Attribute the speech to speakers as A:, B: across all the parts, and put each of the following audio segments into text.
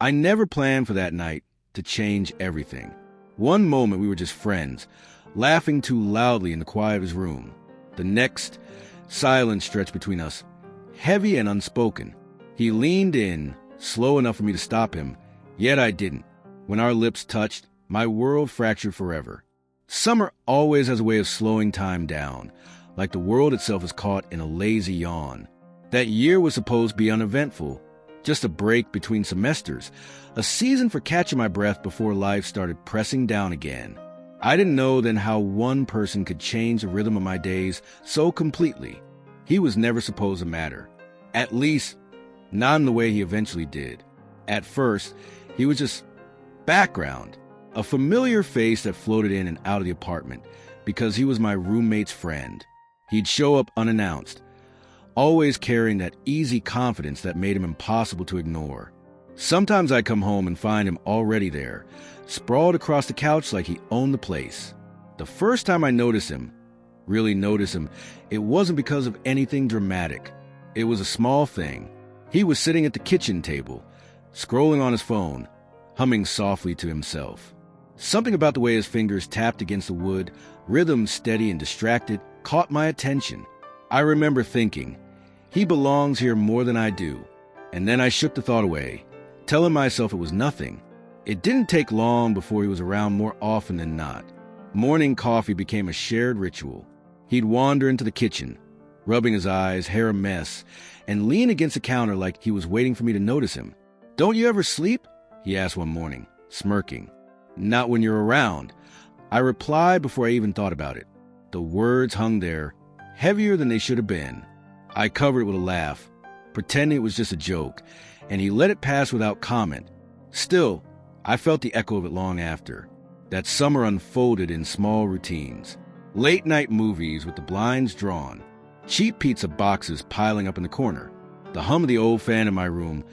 A: I never planned for that night to change everything. One moment we were just friends, laughing too loudly in the quiet of his room. The next, silence stretched between us, heavy and unspoken. He leaned in, slow enough for me to stop him, yet I didn't. When our lips touched, my world fractured forever. Summer always has a way of slowing time down, like the world itself is caught in a lazy yawn. That year was supposed to be uneventful, just a break between semesters, a season for catching my breath before life started pressing down again. I didn't know then how one person could change the rhythm of my days so completely. He was never supposed to matter. At least, not in the way he eventually did. At first, he was just background, a familiar face that floated in and out of the apartment because he was my roommate's friend. He'd show up unannounced, always carrying that easy confidence that made him impossible to ignore. Sometimes I'd come home and find him already there, sprawled across the couch like he owned the place. The first time I really noticed him, it wasn't because of anything dramatic. It was a small thing. He was sitting at the kitchen table, scrolling on his phone, humming softly to himself. Something about the way his fingers tapped against the wood, rhythm steady and distracted, caught my attention. I remember thinking, he belongs here more than I do. And then I shook the thought away, telling myself it was nothing. It didn't take long before he was around more often than not. Morning coffee became a shared ritual. He'd wander into the kitchen, rubbing his eyes, hair a mess, and lean against the counter like he was waiting for me to notice him. "Don't you ever sleep?" he asked one morning, smirking. "Not when you're around," I replied before I even thought about it. The words hung there, heavier than they should have been. I covered it with a laugh, pretending it was just a joke, and he let it pass without comment. Still, I felt the echo of it long after. That summer unfolded in small routines. Late-night movies with the blinds drawn, cheap pizza boxes piling up in the corner, the hum of the old fan in my room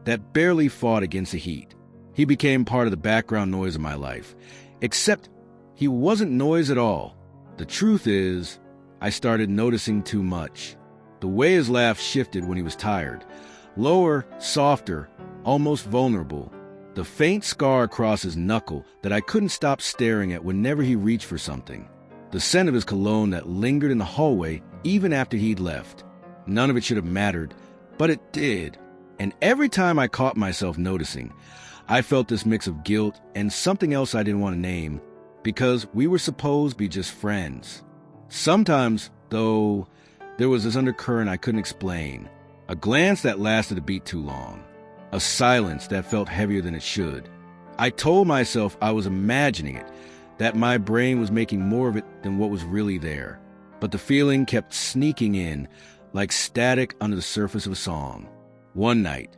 A: that barely fought against the heat. He became part of the background noise of my life, except he wasn't noise at all. The truth is, I started noticing too much. The way his laugh shifted when he was tired, lower, softer, almost vulnerable. The faint scar across his knuckle that I couldn't stop staring at whenever he reached for something. The scent of his cologne that lingered in the hallway even after he'd left. None of it should have mattered, but it did. And every time I caught myself noticing, I felt this mix of guilt and something else I didn't want to name, because we were supposed to be just friends. Sometimes, though, there was this undercurrent I couldn't explain. A glance that lasted a beat too long. A silence that felt heavier than it should. I told myself I was imagining it, that my brain was making more of it than what was really there. But the feeling kept sneaking in, like static under the surface of a song. One night,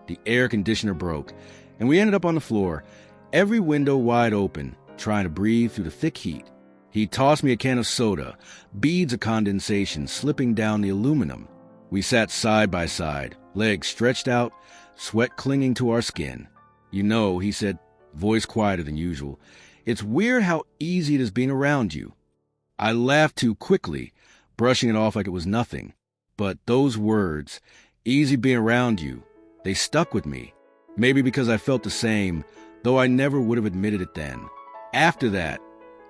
A: the air conditioner broke, and we ended up on the floor, every window wide open, trying to breathe through the thick heat. He tossed me a can of soda, beads of condensation slipping down the aluminum. We sat side by side, legs stretched out, sweat clinging to our skin. "You know," he said, voice quieter than usual, "it's weird how easy it is being around you." I laughed too quickly, brushing it off like it was nothing. But those words, easy being around you, they stuck with me. Maybe because I felt the same, though I never would have admitted it then. After that,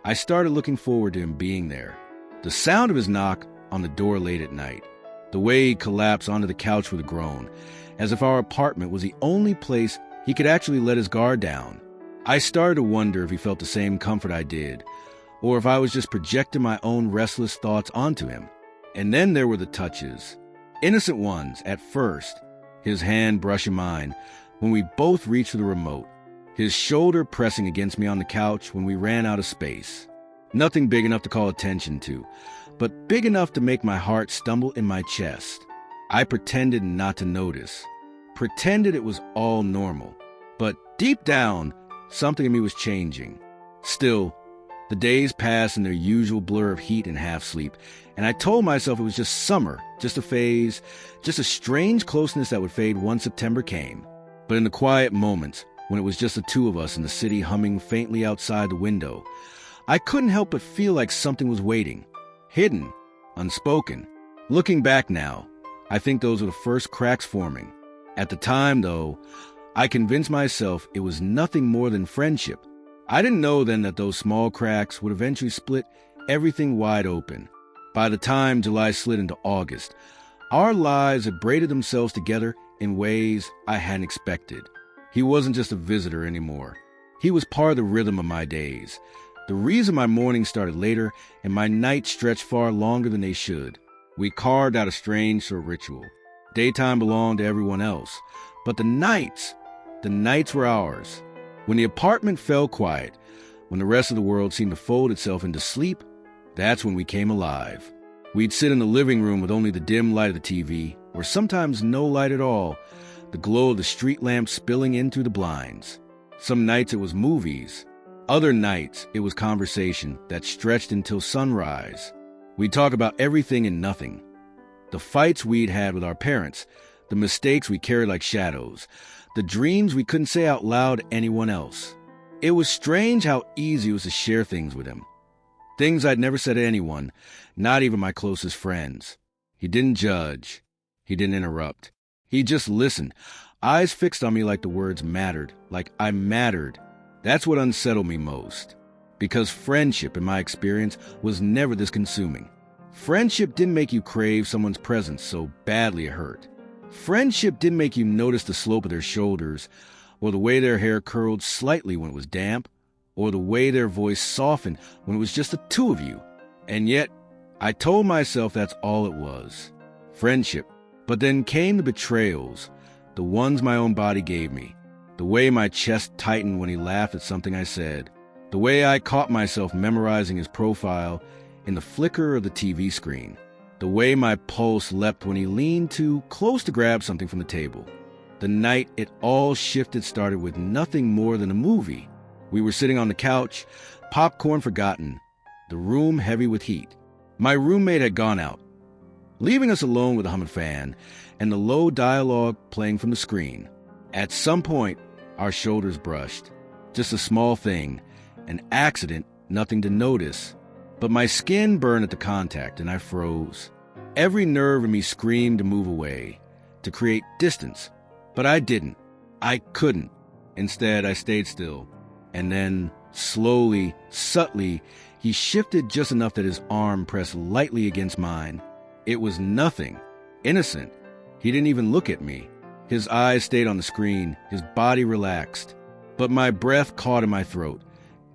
A: I started looking forward to him being there. The sound of his knock on the door late at night. The way he collapsed onto the couch with a groan, as if our apartment was the only place he could actually let his guard down. I started to wonder if he felt the same comfort I did, or if I was just projecting my own restless thoughts onto him. And then there were the touches. Innocent ones at first, his hand brushing mine when we both reached for the remote, his shoulder pressing against me on the couch when we ran out of space. Nothing big enough to call attention to, but big enough to make my heart stumble in my chest. I pretended not to notice, pretended it was all normal. But deep down, something in me was changing. Still, the days passed in their usual blur of heat and half-sleep, and I told myself it was just summer, just a phase, just a strange closeness that would fade once September came. But in the quiet moments, when it was just the two of us in the city humming faintly outside the window, I couldn't help but feel like something was waiting, hidden, unspoken. Looking back now, I think those were the first cracks forming. At the time, though, I convinced myself it was nothing more than friendship. I didn't know then that those small cracks would eventually split everything wide open. By the time July slid into August, our lives had braided themselves together in ways I hadn't expected. He wasn't just a visitor anymore. He was part of the rhythm of my days, the reason my mornings started later and my nights stretched far longer than they should. We carved out a strange sort of ritual. Daytime belonged to everyone else, but the nights were ours. When the apartment fell quiet, when the rest of the world seemed to fold itself into sleep, that's when we came alive. We'd sit in the living room with only the dim light of the TV, or sometimes no light at all, the glow of the street lamp spilling in through the blinds. Some nights it was movies. Other nights it was conversation that stretched until sunrise. We'd talk about everything and nothing. The fights we'd had with our parents, the mistakes we carried like shadows, the dreams we couldn't say out loud to anyone else. It was strange how easy it was to share things with him. Things I'd never said to anyone, not even my closest friends. He didn't judge. He didn't interrupt. He just listened, eyes fixed on me like the words mattered, like I mattered. That's what unsettled me most. Because friendship, in my experience, was never this consuming. Friendship didn't make you crave someone's presence so badly it hurt. Friendship didn't make you notice the slope of their shoulders, or the way their hair curled slightly when it was damp, or the way their voice softened when it was just the two of you. And yet, I told myself that's all it was. Friendship. But then came the betrayals, the ones my own body gave me, the way my chest tightened when he laughed at something I said, the way I caught myself memorizing his profile in the flicker of the TV screen, the way my pulse leapt when he leaned too close to grab something from the table. The night it all shifted started with nothing more than a movie. We were sitting on the couch, popcorn forgotten, the room heavy with heat. My roommate had gone out, leaving us alone with the humming fan and the low dialogue playing from the screen. At some point, our shoulders brushed. Just a small thing, an accident, nothing to notice. But my skin burned at the contact and I froze. Every nerve in me screamed to move away, to create distance. But I didn't. I couldn't. Instead, I stayed still. And then, slowly, subtly, he shifted just enough that his arm pressed lightly against mine. It was nothing. Innocent. He didn't even look at me. His eyes stayed on the screen, his body relaxed. But my breath caught in my throat,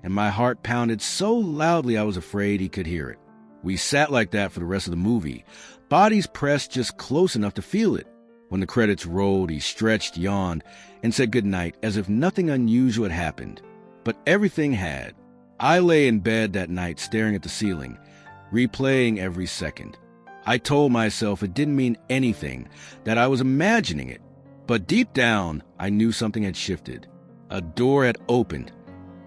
A: and my heart pounded so loudly I was afraid he could hear it. We sat like that for the rest of the movie, bodies pressed just close enough to feel it. When the credits rolled, he stretched, yawned, and said goodnight as if nothing unusual had happened. But everything had. I lay in bed that night staring at the ceiling, replaying every second. I told myself it didn't mean anything, that I was imagining it. But deep down, I knew something had shifted. A door had opened,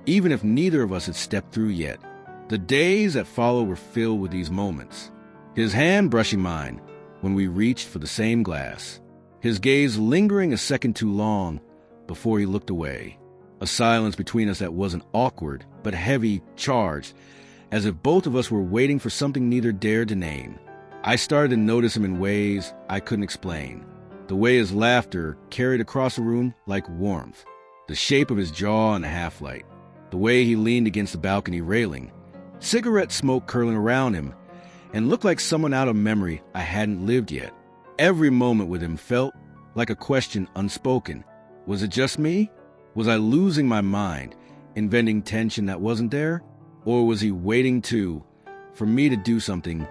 A: even if neither of us had stepped through yet. The days that followed were filled with these moments. His hand brushing mine when we reached for the same glass. His gaze lingering a second too long before he looked away. A silence between us that wasn't awkward, but heavy, charged, as if both of us were waiting for something neither dared to name. I started to notice him in ways I couldn't explain. The way his laughter carried across the room like warmth. The shape of his jaw in the half-light. The way he leaned against the balcony railing. Cigarette smoke curling around him, and looked like someone out of memory I hadn't lived yet. Every moment with him felt like a question unspoken. Was it just me? Was I losing my mind, inventing tension that wasn't there? Or was he waiting too, for me to do something,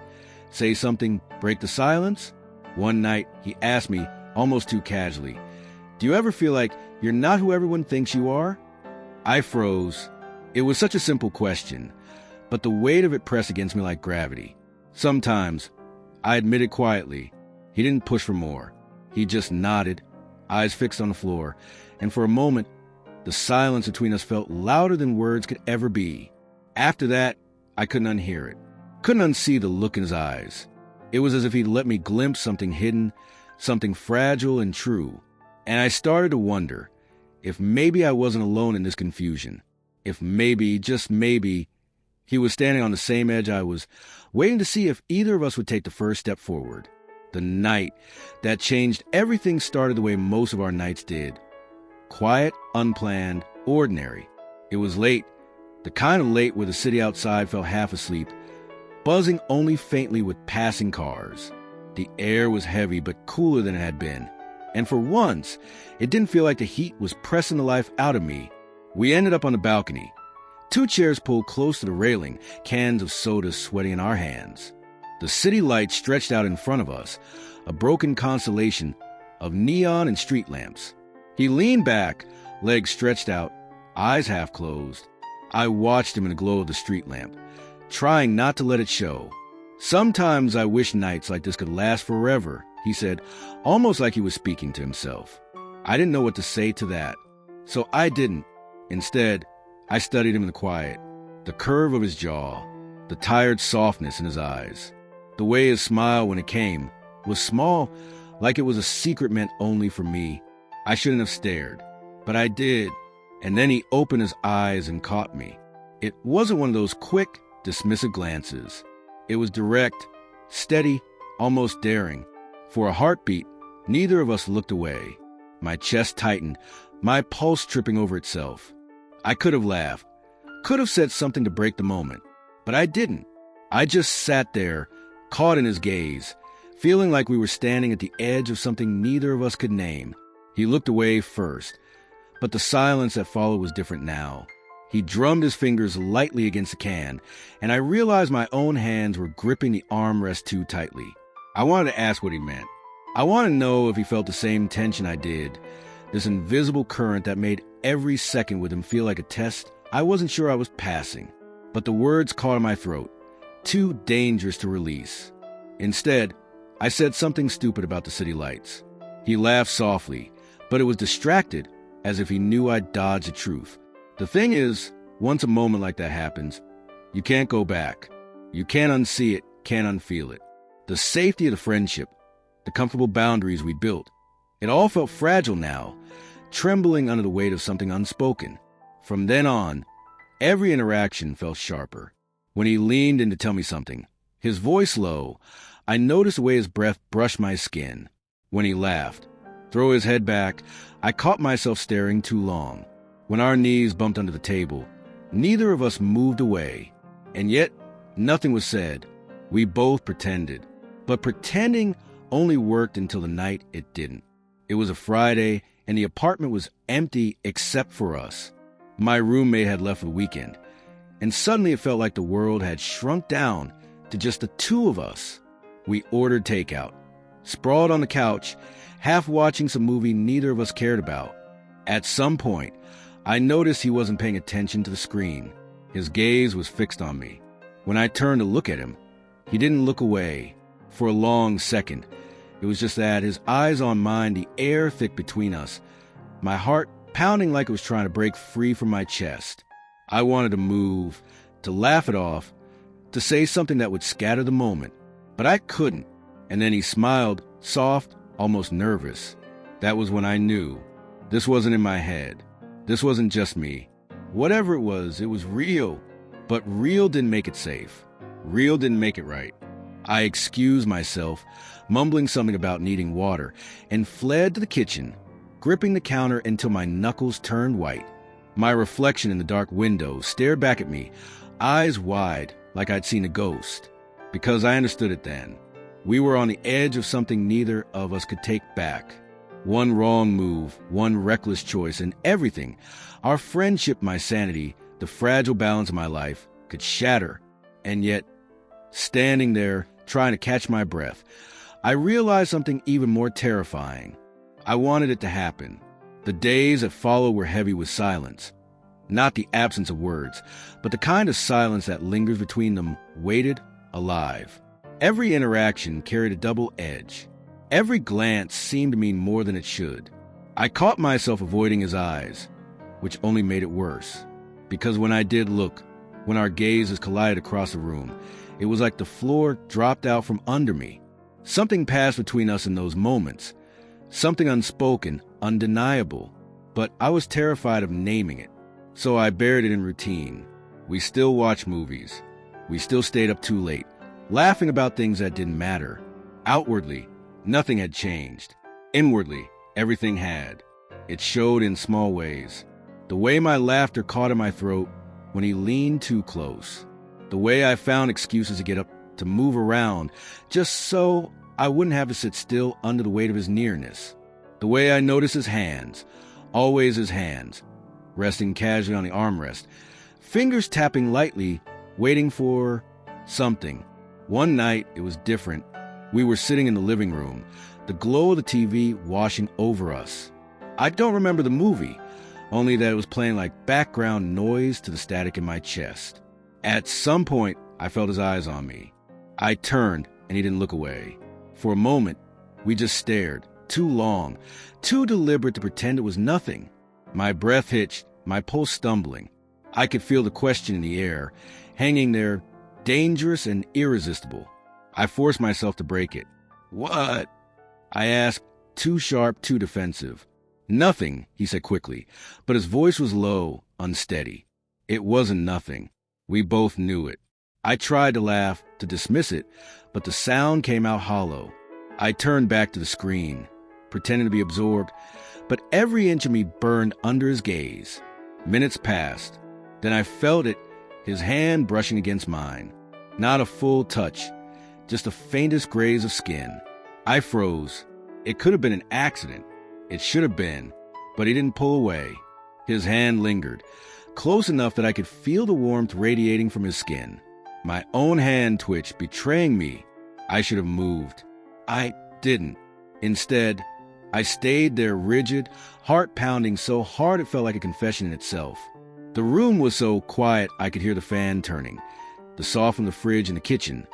A: say something, break the silence? One night, he asked me, almost too casually, "Do you ever feel like you're not who everyone thinks you are?" I froze. It was such a simple question, but the weight of it pressed against me like gravity. Sometimes, I admitted quietly, he didn't push for more. He just nodded, eyes fixed on the floor, and for a moment, the silence between us felt louder than words could ever be. After that, I couldn't unhear it. Couldn't unsee the look in his eyes. It was as if he'd let me glimpse something hidden, something fragile and true. And I started to wonder if maybe I wasn't alone in this confusion. If maybe, just maybe, he was standing on the same edge I was, waiting to see if either of us would take the first step forward. The night that changed everything started the way most of our nights did. Quiet, unplanned, ordinary. It was late, the kind of late where the city outside felt half asleep, buzzing only faintly with passing cars. The air was heavy but cooler than it had been, and for once, it didn't feel like the heat was pressing the life out of me. We ended up on the balcony. 2 chairs pulled close to the railing, cans of soda sweating in our hands. The city lights stretched out in front of us, a broken constellation of neon and street lamps. He leaned back, legs stretched out, eyes half closed. I watched him in the glow of the street lamp, trying not to let it show. "Sometimes I wish nights like this could last forever," he said, almost like he was speaking to himself. I didn't know what to say to that, so I didn't. Instead, I studied him in the quiet, the curve of his jaw, the tired softness in his eyes. The way his smile, when it came, was small, like it was a secret meant only for me. I shouldn't have stared, but I did, and then he opened his eyes and caught me. It wasn't one of those quick, dismissive glances. It was direct, steady, almost daring. For a heartbeat, neither of us looked away. My chest tightened, my pulse tripping over itself. I could have laughed, could have said something to break the moment, but I didn't. I just sat there, caught in his gaze, feeling like we were standing at the edge of something neither of us could name. He looked away first, but the silence that followed was different now. He drummed his fingers lightly against the can, and I realized my own hands were gripping the armrest too tightly. I wanted to ask what he meant. I wanted to know if he felt the same tension I did, this invisible current that made every second with him feel like a test I wasn't sure I was passing. But the words caught in my throat, too dangerous to release. Instead, I said something stupid about the city lights. He laughed softly, but it was distracted, as if he knew I'd dodged the truth. The thing is, once a moment like that happens, you can't go back. You can't unsee it, can't unfeel it. The safety of the friendship, the comfortable boundaries we built, it all felt fragile now, trembling under the weight of something unspoken. From then on, every interaction felt sharper. When he leaned in to tell me something, his voice low, I noticed the way his breath brushed my skin. When he laughed, throw his head back, I caught myself staring too long. When our knees bumped under the table, neither of us moved away, and yet nothing was said. We both pretended, but pretending only worked until the night it didn't. It was a Friday, and the apartment was empty except for us. My roommate had left for the weekend, and suddenly it felt like the world had shrunk down to just the 2 of us. We ordered takeout, sprawled on the couch, half watching some movie neither of us cared about. At some point, I noticed he wasn't paying attention to the screen. His gaze was fixed on me. When I turned to look at him, he didn't look away. For a long second, it was just that, his eyes on mine, the air thick between us, my heart pounding like it was trying to break free from my chest. I wanted to move, to laugh it off, to say something that would scatter the moment, but I couldn't. And then he smiled, soft, almost nervous. That was when I knew. This wasn't in my head. This wasn't just me. Whatever it was real. But real didn't make it safe. Real didn't make it right. I excused myself, mumbling something about needing water, and fled to the kitchen, gripping the counter until my knuckles turned white. My reflection in the dark window stared back at me, eyes wide, like I'd seen a ghost. Because I understood it then. We were on the edge of something neither of us could take back. One wrong move, one reckless choice, and everything, our friendship, my sanity, the fragile balance of my life, could shatter. And yet, standing there, trying to catch my breath, I realized something even more terrifying. I wanted it to happen. The days that followed were heavy with silence. Not the absence of words, but the kind of silence that lingers between them, weighted, alive. Every interaction carried a double edge. Every glance seemed to mean more than it should. I caught myself avoiding his eyes, which only made it worse. Because when I did look, when our gazes collided across the room, it was like the floor dropped out from under me. Something passed between us in those moments. Something unspoken, undeniable. But I was terrified of naming it. So I buried it in routine. We still watched movies. We still stayed up too late, laughing about things that didn't matter. Outwardly, nothing had changed. Inwardly, everything had. It showed in small ways. The way my laughter caught in my throat when he leaned too close. The way I found excuses to get up, to move around, just so I wouldn't have to sit still under the weight of his nearness. The way I noticed his hands, always his hands, resting casually on the armrest, fingers tapping lightly, waiting for something. One night, it was different. We were sitting in the living room, the glow of the TV washing over us. I don't remember the movie, only that it was playing like background noise to the static in my chest. At some point, I felt his eyes on me. I turned, and he didn't look away. For a moment, we just stared, too long, too deliberate to pretend it was nothing. My breath hitched, my pulse stumbling. I could feel the question in the air, hanging there, dangerous and irresistible. I forced myself to break it. "What?" I asked, too sharp, too defensive. "Nothing," he said quickly, but his voice was low, unsteady. It wasn't nothing. We both knew it. I tried to laugh, to dismiss it, but the sound came out hollow. I turned back to the screen, pretending to be absorbed, but every inch of me burned under his gaze. Minutes passed. Then I felt it, his hand brushing against mine. Not a full touch, just the faintest graze of skin. I froze. It could have been an accident. It should have been, but he didn't pull away. His hand lingered, close enough that I could feel the warmth radiating from his skin. My own hand twitched, betraying me. I should have moved. I didn't. Instead, I stayed there rigid, heart pounding so hard it felt like a confession in itself. The room was so quiet I could hear the fan turning, the saw from the fridge in the kitchen,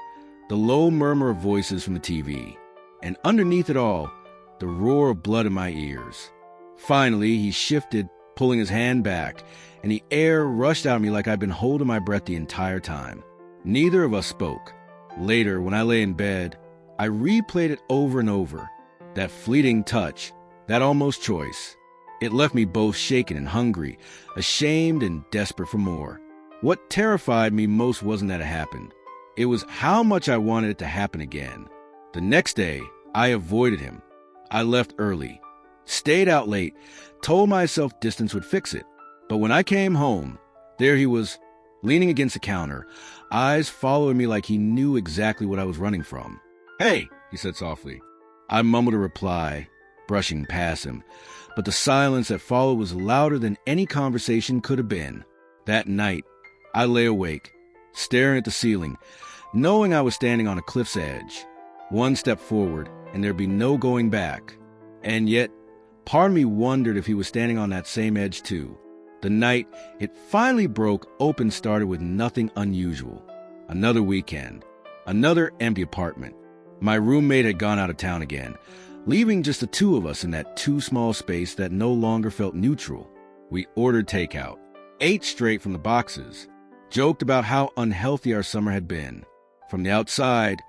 A: the low murmur of voices from the TV, and underneath it all, the roar of blood in my ears. Finally, he shifted, pulling his hand back, and the air rushed out of me like I'd been holding my breath the entire time. Neither of us spoke. Later, when I lay in bed, I replayed it over and over. That fleeting touch, that almost choice. It left me both shaken and hungry, ashamed and desperate for more. What terrified me most wasn't that it happened. It was how much I wanted it to happen again. The next day, I avoided him. I left early, stayed out late, told myself distance would fix it. But when I came home, there he was, leaning against the counter, eyes following me like he knew exactly what I was running from. "Hey," he said softly. I mumbled a reply, brushing past him, but the silence that followed was louder than any conversation could have been. That night, I lay awake, staring at the ceiling, knowing I was standing on a cliff's edge. One step forward, and there'd be no going back. And yet, part of me wondered if he was standing on that same edge too. The night it finally broke open started with nothing unusual. Another weekend, another empty apartment. My roommate had gone out of town again, leaving just the two of us in that too small space that no longer felt neutral. We ordered takeout, ate straight from the boxes, joked about how unhealthy our summer had been. From the outside,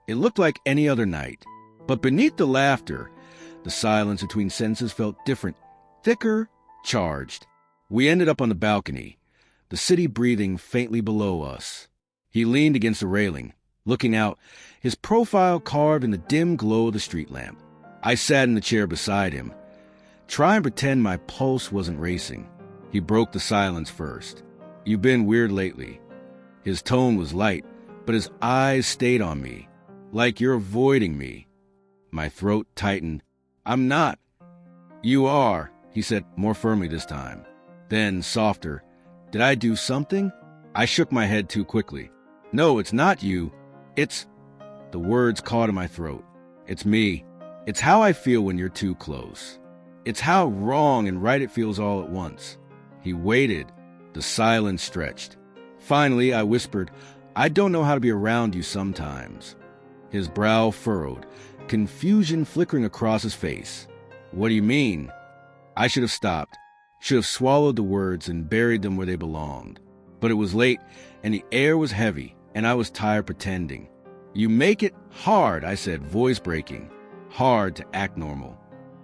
A: it looked like any other night. But beneath the laughter, the silence between sentences felt different, thicker, charged. We ended up on the balcony, the city breathing faintly below us. He leaned against the railing, looking out, his profile carved in the dim glow of the street lamp. I sat in the chair beside him, trying to pretend my pulse wasn't racing. He broke the silence first. "You've been weird lately." His tone was light, but his eyes stayed on me, like you're avoiding me. My throat tightened. "I'm not." "You are," he said more firmly this time. Then, softer, "Did I do something?" I shook my head too quickly. "No, it's not you. It's..." The words caught in my throat. "It's me. It's how I feel when you're too close. It's how wrong and right it feels all at once." He waited. The silence stretched. Finally, I whispered, "I don't know how to be around you sometimes." His brow furrowed, confusion flickering across his face. "What do you mean?" I should have stopped, should have swallowed the words and buried them where they belonged. But it was late, and the air was heavy, and I was tired pretending. "You make it hard," I said, voice breaking. Hard to act normal.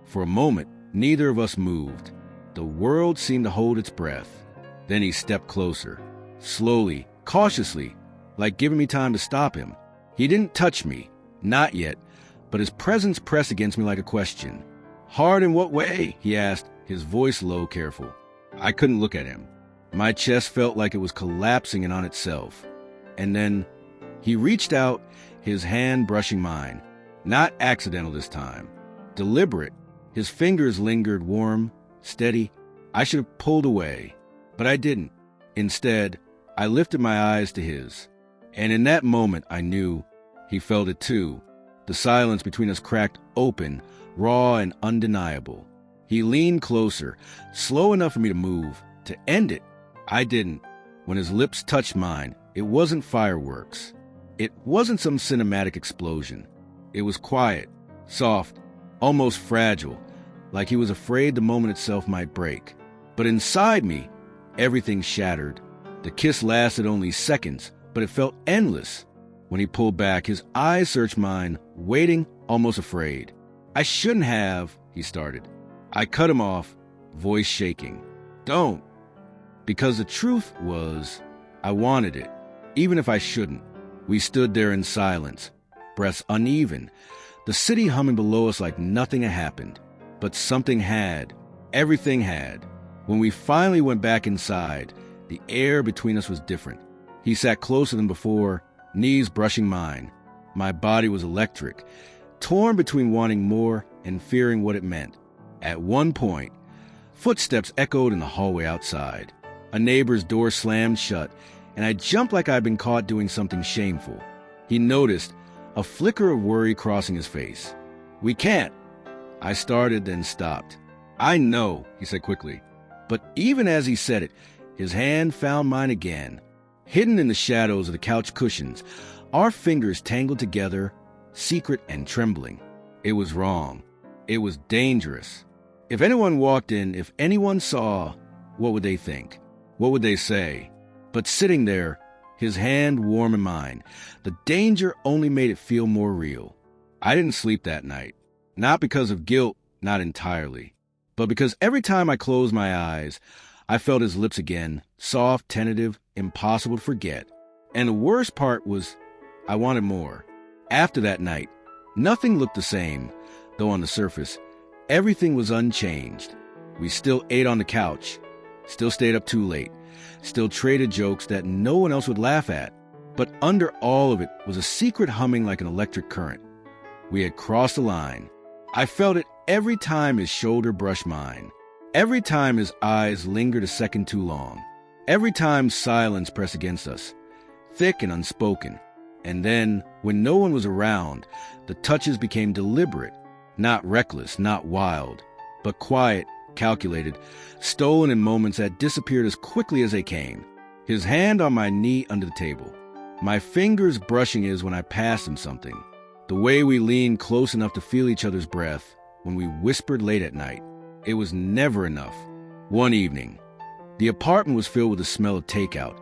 A: For a moment, neither of us moved. The world seemed to hold its breath. Then he stepped closer, slowly, cautiously, like giving me time to stop him. He didn't touch me, not yet, but his presence pressed against me like a question. "Hard in what way?" he asked, his voice low, careful. I couldn't look at him. My chest felt like it was collapsing in on itself. And then he reached out, his hand brushing mine. Not accidental this time. Deliberate. His fingers lingered warm, steady. I should have pulled away, but I didn't. Instead, I lifted my eyes to his. And in that moment, I knew he felt it too. The silence between us cracked open, raw and undeniable. He leaned closer, slow enough for me to move, to end it. I didn't. When his lips touched mine, it wasn't fireworks. It wasn't some cinematic explosion. It was quiet, soft, almost fragile, like he was afraid the moment itself might break. But inside me, everything shattered. The kiss lasted only seconds, but it felt endless. When he pulled back, his eyes searched mine, waiting, almost afraid. I shouldn't have, he started. I cut him off, voice shaking. Don't. Because the truth was, I wanted it, even if I shouldn't. We stood there in silence, breaths uneven, the city humming below us like nothing had happened. But something had. Everything had. When we finally went back inside, the air between us was different. He sat closer than before, knees brushing mine. My body was electric, torn between wanting more and fearing what it meant. At one point, footsteps echoed in the hallway outside. A neighbor's door slammed shut, and I jumped like I'd been caught doing something shameful. He noticed, a flicker of worry crossing his face. We can't. I started, then stopped. I know, he said quickly. But even as he said it, his hand found mine again. Hidden in the shadows of the couch cushions, our fingers tangled together, secret and trembling. It was wrong. It was dangerous. If anyone walked in, if anyone saw, what would they think? What would they say? But sitting there, his hand warm in mine, the danger only made it feel more real. I didn't sleep that night. Not because of guilt, not entirely, but because every time I closed my eyes, I felt his lips again, soft, tentative, impossible to forget. And the worst part was, I wanted more. After that night, nothing looked the same, though on the surface, everything was unchanged. We still ate on the couch, still stayed up too late, still traded jokes that no one else would laugh at. But under all of it was a secret humming like an electric current. We had crossed the line. I felt it every time his shoulder brushed mine, every time his eyes lingered a second too long, every time silence pressed against us, thick and unspoken. And then, when no one was around, the touches became deliberate, not reckless, not wild, but quiet, calculated, stolen in moments that disappeared as quickly as they came. His hand on my knee under the table, my fingers brushing his when I passed him something. The way we leaned close enough to feel each other's breath when we whispered late at night. It was never enough. One evening, the apartment was filled with the smell of takeout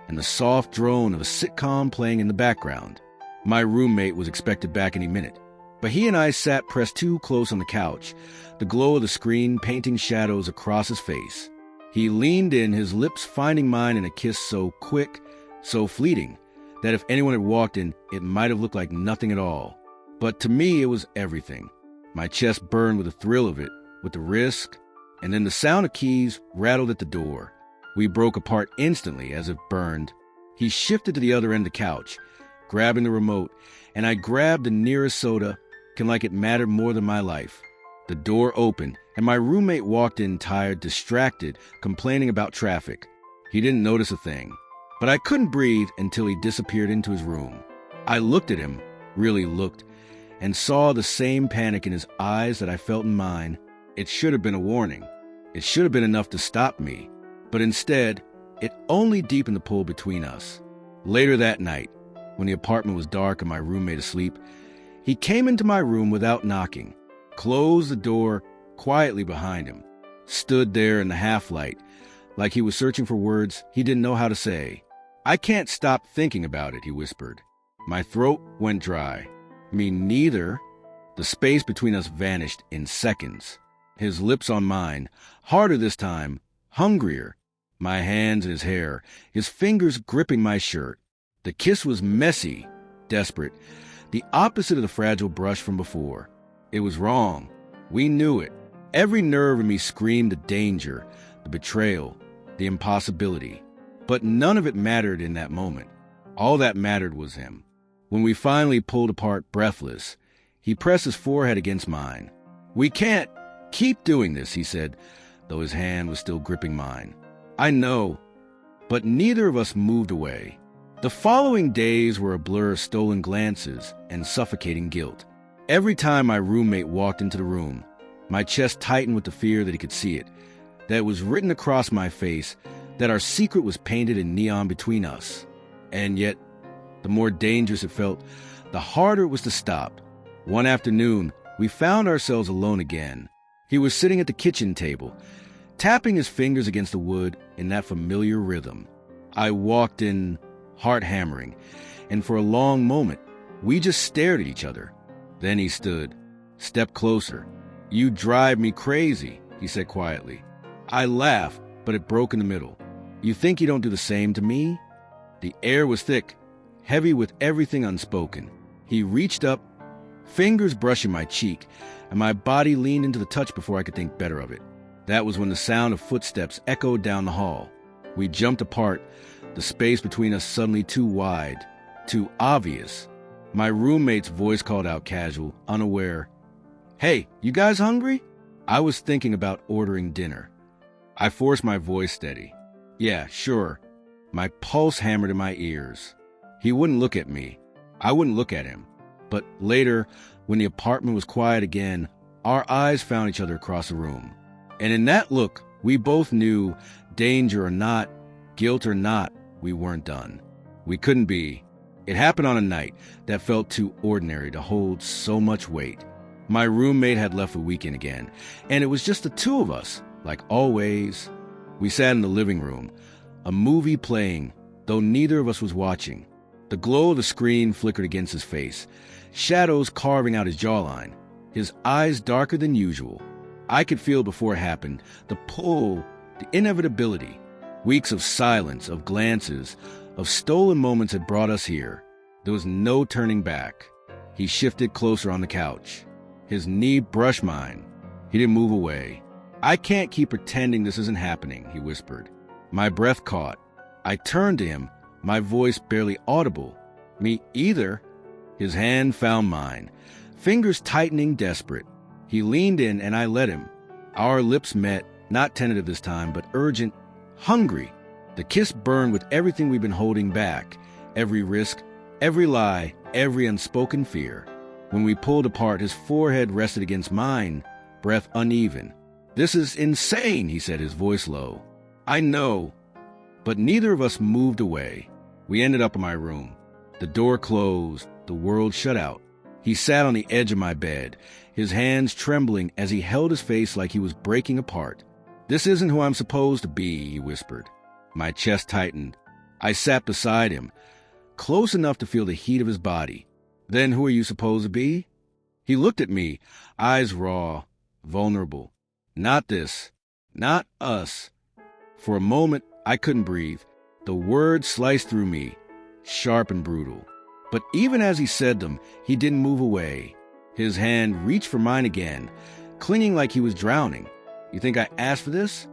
A: and the soft drone of a sitcom playing in the background. My roommate was expected back any minute, but he and I sat pressed too close on the couch, the glow of the screen painting shadows across his face. He leaned in, his lips finding mine in a kiss so quick, so fleeting, that if anyone had walked in, it might have looked like nothing at all. But to me, it was everything. My chest burned with the thrill of it, with the risk, and then the sound of keys rattled at the door. We broke apart instantly as if burned. He shifted to the other end of the couch, grabbing the remote, and I grabbed the nearest soda, like it mattered more than my life. The door opened, and my roommate walked in tired, distracted, complaining about traffic. He didn't notice a thing. But I couldn't breathe until he disappeared into his room. I looked at him, really looked, and saw the same panic in his eyes that I felt in mine. It should have been a warning. It should have been enough to stop me. But instead, it only deepened the pull between us. Later that night, when the apartment was dark and my roommate asleep, he came into my room without knocking, closed the door quietly behind him, stood there in the half-light, like he was searching for words he didn't know how to say. I can't stop thinking about it, he whispered. My throat went dry. Me neither. The space between us vanished in seconds. His lips on mine, harder this time, hungrier. My hands in his hair, his fingers gripping my shirt. The kiss was messy, desperate, the opposite of the fragile brush from before. It was wrong. We knew it. Every nerve in me screamed the danger, the betrayal, the impossibility. But none of it mattered in that moment. All that mattered was him. When we finally pulled apart breathless, he pressed his forehead against mine. "We can't keep doing this," he said, though his hand was still gripping mine. "I know." But neither of us moved away. The following days were a blur of stolen glances and suffocating guilt. Every time my roommate walked into the room, my chest tightened with the fear that he could see it, that it was written across my face, that our secret was painted in neon between us. And yet, the more dangerous it felt, the harder it was to stop. One afternoon, we found ourselves alone again. He was sitting at the kitchen table, tapping his fingers against the wood in that familiar rhythm. I walked in, heart hammering, and for a long moment, we just stared at each other. Then he stood, stepped closer. "You drive me crazy," he said quietly. I laughed, but it broke in the middle. "You think you don't do the same to me?" The air was thick, heavy with everything unspoken. He reached up, fingers brushing my cheek, and my body leaned into the touch before I could think better of it. That was when the sound of footsteps echoed down the hall. We jumped apart, the space between us suddenly too wide, too obvious. My roommate's voice called out casual, unaware. "Hey, you guys hungry?" I was thinking about ordering dinner. I forced my voice steady. "Yeah, sure." My pulse hammered in my ears. He wouldn't look at me. I wouldn't look at him. But later, when the apartment was quiet again, our eyes found each other across the room. And in that look, we both knew, danger or not, guilt or not, we weren't done. We couldn't be. It happened on a night that felt too ordinary to hold so much weight. My roommate had left for the weekend again, and it was just the two of us, like always. We sat in the living room, a movie playing, though neither of us was watching. The glow of the screen flickered against his face, shadows carving out his jawline, his eyes darker than usual. I could feel before it happened, the pull, the inevitability. Weeks of silence, of glances, of stolen moments had brought us here. There was no turning back. He shifted closer on the couch. His knee brushed mine. He didn't move away. "I can't keep pretending this isn't happening," he whispered. My breath caught. I turned to him, my voice barely audible. "Me either." His hand found mine, fingers tightening, desperate. He leaned in and I let him. Our lips met, not tentative this time, but urgent, hungry. The kiss burned with everything we've been holding back, every risk, every lie, every unspoken fear. When we pulled apart, his forehead rested against mine, breath uneven. "This is insane," he said, his voice low. "I know." But neither of us moved away. We ended up in my room. The door closed, the world shut out. He sat on the edge of my bed, his hands trembling as he held his face like he was breaking apart. "This isn't who I'm supposed to be," he whispered. My chest tightened. I sat beside him, close enough to feel the heat of his body. "Then who are you supposed to be?" He looked at me, eyes raw, vulnerable. "Not this. Not us." For a moment, I couldn't breathe. The words sliced through me, sharp and brutal. But even as he said them, he didn't move away. His hand reached for mine again, clinging like he was drowning. "You think I asked for this?"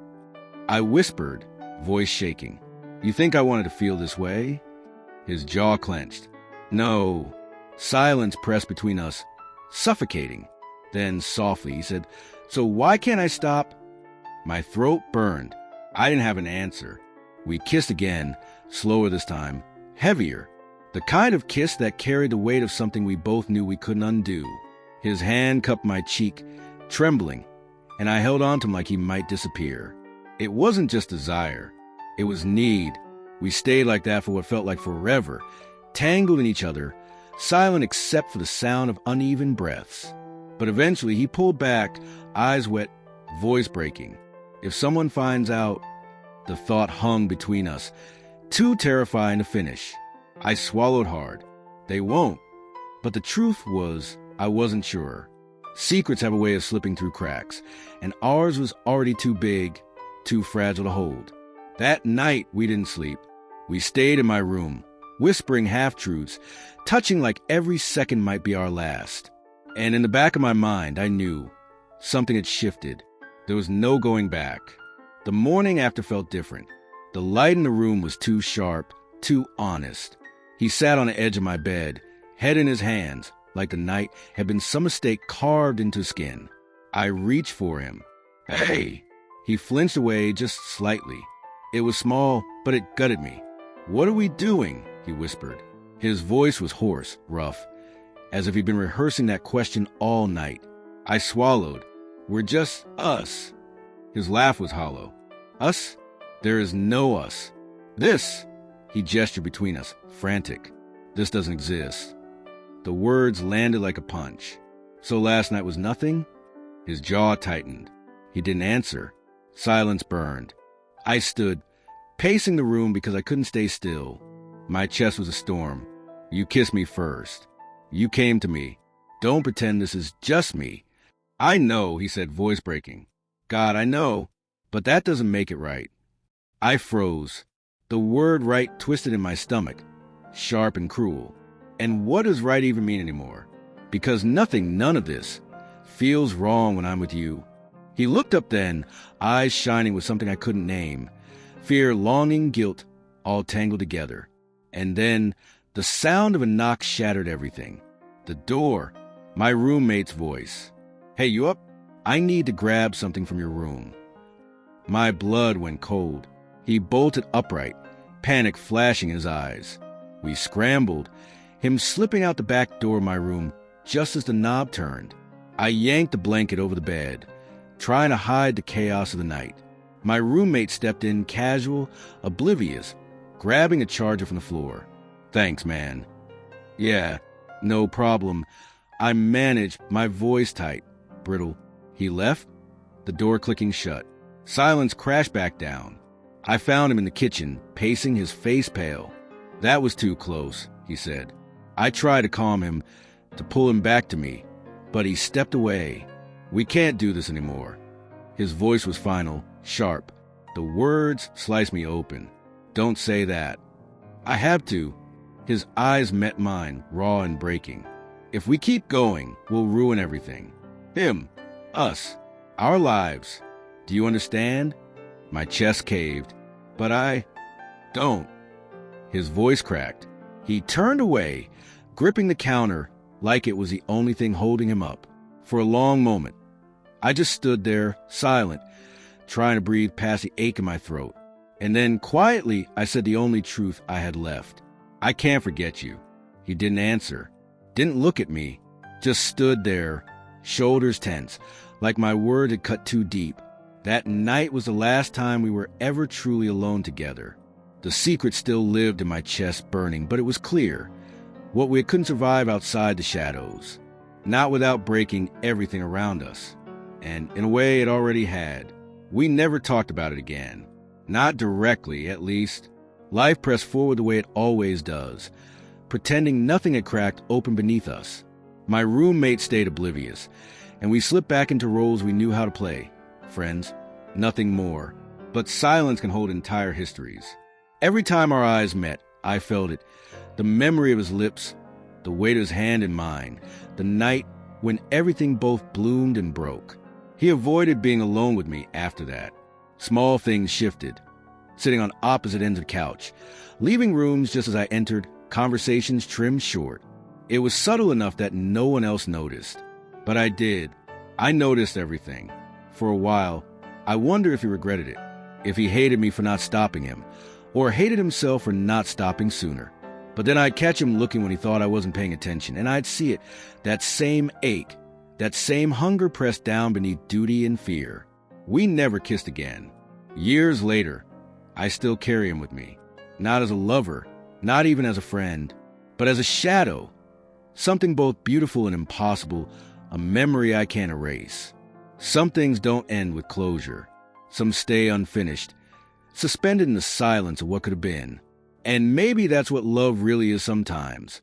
A: I whispered, voice shaking. "You think I wanted to feel this way?" His jaw clenched. "No." Silence pressed between us, suffocating. Then softly he said, "So why can't I stop?" My throat burned. I didn't have an answer. We kissed again, slower this time, heavier. The kind of kiss that carried the weight of something we both knew we couldn't undo. His hand cupped my cheek, trembling, and I held on to him like he might disappear. It wasn't just desire. It was need. We stayed like that for what felt like forever, tangled in each other, silent except for the sound of uneven breaths. But eventually he pulled back, eyes wet, voice breaking. "If someone finds out," the thought hung between us, too terrifying to finish. I swallowed hard. "They won't." But the truth was, I wasn't sure. Secrets have a way of slipping through cracks, and ours was already too big, too fragile to hold. That night, we didn't sleep. We stayed in my room, whispering half-truths, touching like every second might be our last. And in the back of my mind, I knew something had shifted. There was no going back. The morning after felt different. The light in the room was too sharp, too honest. He sat on the edge of my bed, head in his hands, like the night had been some mistake carved into skin. I reached for him. "Hey!" He flinched away just slightly. It was small, but it gutted me. "What are we doing?" he whispered. His voice was hoarse, rough, as if he'd been rehearsing that question all night. I swallowed. "We're just us." His laugh was hollow. "Us? There is no us. This," he gestured between us, frantic. "This doesn't exist." The words landed like a punch. "So last night was nothing?" His jaw tightened. He didn't answer. Silence burned. I stood, pacing the room because I couldn't stay still. My chest was a storm. "You kissed me first. You came to me. Don't pretend this is just me." "I know," he said, voice breaking. "God, I know. But that doesn't make it right." I froze. The word right twisted in my stomach, sharp and cruel. And what does right even mean anymore? Because none of this, feels wrong when I'm with you. He looked up then, eyes shining with something I couldn't name. Fear, longing, guilt, all tangled together. And then the sound of a knock shattered everything. The door, my roommate's voice. "Hey, you up? I need to grab something from your room." My blood went cold. He bolted upright, panic flashing in his eyes. We scrambled, him slipping out the back door of my room just as the knob turned. I yanked the blanket over the bed, trying to hide the chaos of the night. My roommate stepped in casual, oblivious, grabbing a charger from the floor. "Thanks, man." "Yeah, no problem." I managed, my voice tight, brittle. He left, the door clicking shut. Silence crashed back down. I found him in the kitchen, pacing, his face pale. "That was too close," he said. I tried to calm him, to pull him back to me, but he stepped away. "We can't do this anymore." His voice was final, sharp. The words sliced me open. "Don't say that." "I have to." His eyes met mine, raw and breaking. "If we keep going, we'll ruin everything. Him, us, our lives. Do you understand?" My chest caved. "But I don't." His voice cracked. He turned away, gripping the counter like it was the only thing holding him up. For a long moment, I just stood there, silent, trying to breathe past the ache in my throat. And then, quietly, I said the only truth I had left. "I can't forget you." He didn't answer, didn't look at me, just stood there, shoulders tense, like my word had cut too deep. That night was the last time we were ever truly alone together. The secret still lived in my chest burning, but it was clear. What we couldn't survive outside the shadows. Not without breaking everything around us. And in a way, it already had. We never talked about it again. Not directly, at least. Life pressed forward the way it always does, pretending nothing had cracked open beneath us. My roommate stayed oblivious, and we slipped back into roles we knew how to play. Friends, nothing more. But silence can hold entire histories. Every time our eyes met, I felt it. The memory of his lips, the weight of his hand in mine, the night when everything both bloomed and broke. He avoided being alone with me after that. Small things shifted, sitting on opposite ends of the couch, leaving rooms just as I entered, conversations trimmed short. It was subtle enough that no one else noticed. But I did. I noticed everything. For a while, I wondered if he regretted it, if he hated me for not stopping him, or hated himself for not stopping sooner. But then I'd catch him looking when he thought I wasn't paying attention, and I'd see it, that same ache, that same hunger pressed down beneath duty and fear. We never kissed again. Years later, I still carry him with me. Not as a lover, not even as a friend, but as a shadow. Something both beautiful and impossible, a memory I can't erase. Some things don't end with closure. Some stay unfinished, suspended in the silence of what could have been. And maybe that's what love really is sometimes.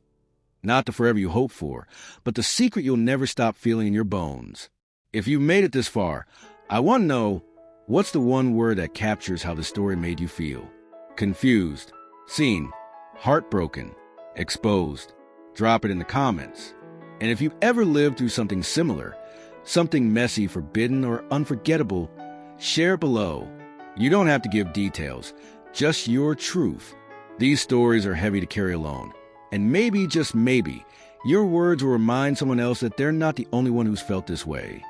A: Not the forever you hope for, but the secret you'll never stop feeling in your bones. If you've made it this far, I want to know, what's the one word that captures how the story made you feel? Confused, seen, heartbroken, exposed. Drop it in the comments. And if you've ever lived through something similar, Something messy, forbidden, or unforgettable? Share below. You don't have to give details, just your truth. These stories are heavy to carry alone. And maybe, just maybe, your words will remind someone else that they're not the only one who's felt this way.